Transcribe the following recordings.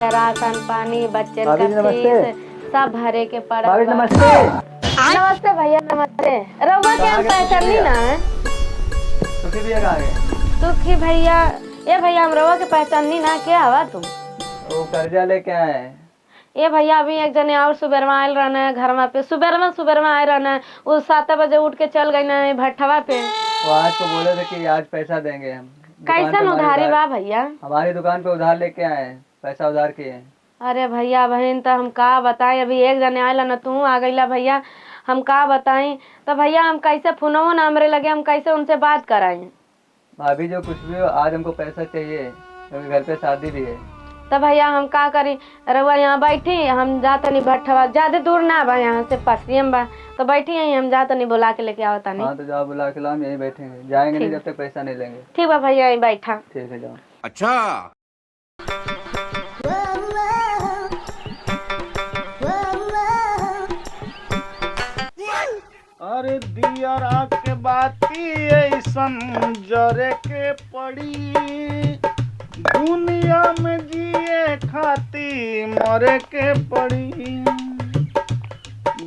Ration पानी बच्चे का भाभी जी नमस्ते। फीस सब भरे के पड़ा। भाभी नमस्ते। नमस्ते भैया नमस्ते। रउआ के हम पहचानी ना है। सुखी भैया कहाँ गए? सुखी भैया ये भैया हम रउआ के पहचानी ना क्या हवा तुम? वो कर्जा लेके आए। ये भैया अभी एक जने और सुबेर में आयल रहना है घर पे सुबेर में आए रहना है। वो 7 बजे उठ के चल गई ना भट्ठवा पे। वो आज को बोले थे कि आज पैसा देंगे हम। कैसन उधारी बा भैया? हमारी दुकान पे उधार लेके आए हैं, पैसा उधार किए हैं। अरे भैया बहन तो हम का बताएं, अभी एक जने आयला ना तू आ गईला भैया, हम का बताएं। तो भैया हम कैसे फोनवो ना हमरे लगे, हम कैसे उनसे बात कराएं? भाभी जो कुछ भी हो आज हमको पैसा चाहिए क्योंकि घर पे शादी भी है। तो भैया हम का करी, रउआ यहाँ बैठी हम जाता नहीं भट्ठवा, ज्यादा दूर ना बा यहाँ से पश्चिम बा, तो बैठी यहीं हम जाता नहीं बुला के लेके आवता नहीं। हाँ तो जाओ बुला के लाओ, हम यहीं बैठेंगे, जाएंगे नहीं जब तक पैसा नहीं लेंगे। ठीक बा भैया यहीं बैठा। ठीक है जाओ। अच्छा अरे दिया रात के बाती ऐसन जरे के पड़ी, दुनिया में जिए खाती मरे के पड़ी।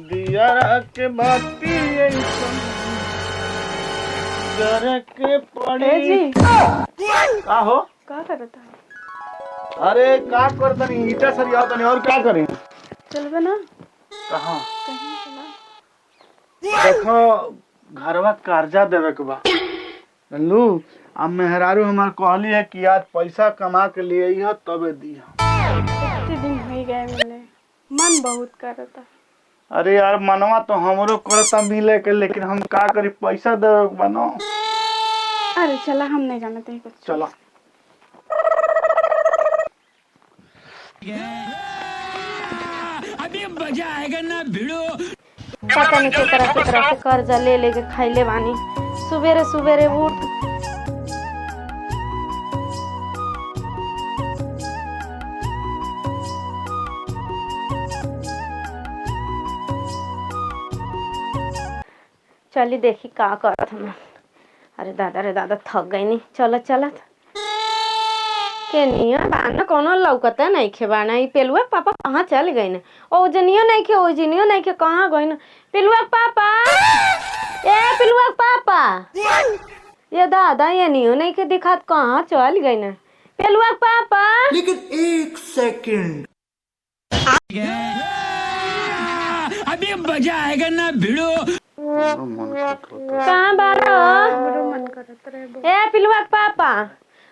दिया रात के बाती ऐसन जरे के पड़ी। का हो का करता? अरे का करतनी ईटा सरिया तनी और क्या करें? चलबे ना कहाँ कहीं चला। देखो घरवा कर्जा देवे के बा लू, अब मेहरारू हमार कहली है कि आज पैसा कमा के लिए यह तबे दिया। इतने दिन हो गए मिले, मन बहुत करता। अरे यार मनवा तो हमरो करता मिले के, लेकिन हम का करी पैसा देवे के बनो। अरे चला हम नहीं जानते कुछ। चलो अभी मजा आएगा ना भिड़ो। पता नहीं किस तरह से कर्जा ले लेके खाइले बानी। सुबेरे सुबेरे उठ चली देखी का करत हम। अरे दादा थक गई नहीं, चलत के निया बाना कोनो लौकता नहीं खे बाना। ई पेलुआ पापा कहाँ चल गई ना? ओ जनियो नहीं खे, ओ जनियो नहीं खे, कहाँ गई ना? पेलुआ पापा, ए पेलुआ पापा, ये दादा ये नियो नहीं खे दिखात, कहाँ चल गई ना? पेलुआ पापा लेकिन एक सेकंड, अभी मजा आएगा ना भिड़ो। कहाँ बारो? ए पेलुआ पापा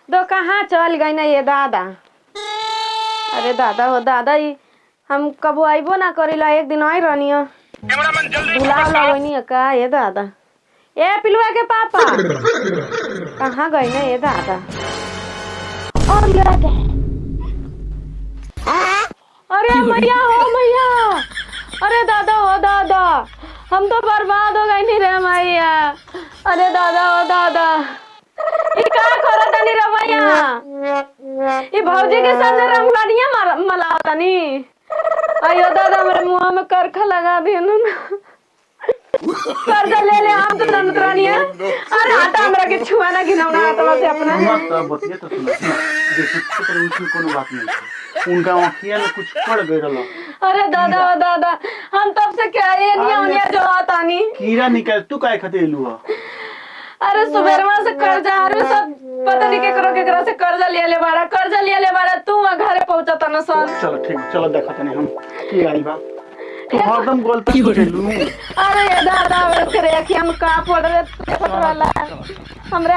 दो कहाँ चल गई ना ये दादा? अरे दादा हो दादा, ही हम कबो आइबो ना करीला, एक दिन आई रहनी बुला लगनी का ये दादा। ए पिलुआ के पापा कहाँ गई ना ये दादा? और अरे मैया हो मैया, अरे दादा हो दादा, हम तो बर्बाद हो गई नहीं रे मैया। अरे दादा हो दादा, ये का करत तनी रवैया? ये भौजी के साथ रंगलानिया मलावतनी। अयो दादा मेरे मुंह में करखा लगा दिया ना। कर्जा ले हम तो ननकरानिया। अरे हटा हमरा के छुआना घिनौना हाथवा से अपना। मत बतिया तो सुना देखो पर उसमें कोनो बात नहीं है, उनका आँखिया में कुछ पड़ गई रहलो। अरे दादा हम तब से क्या ये निया जो आतानी कीड़ा निकल, तू काहे खातिर एलू हो? अरे सुबेरवा से कर्जा हर सब पता नहीं केकरो से कर्जा ले ले बाड़ा तू घरे पहुंचता न सन। चलो ठीक, चलो देखा तनी हम की आई बा। तू हरदम गलती करेलू। अरे दादा रे हम का पड़ रहे वाला हमरे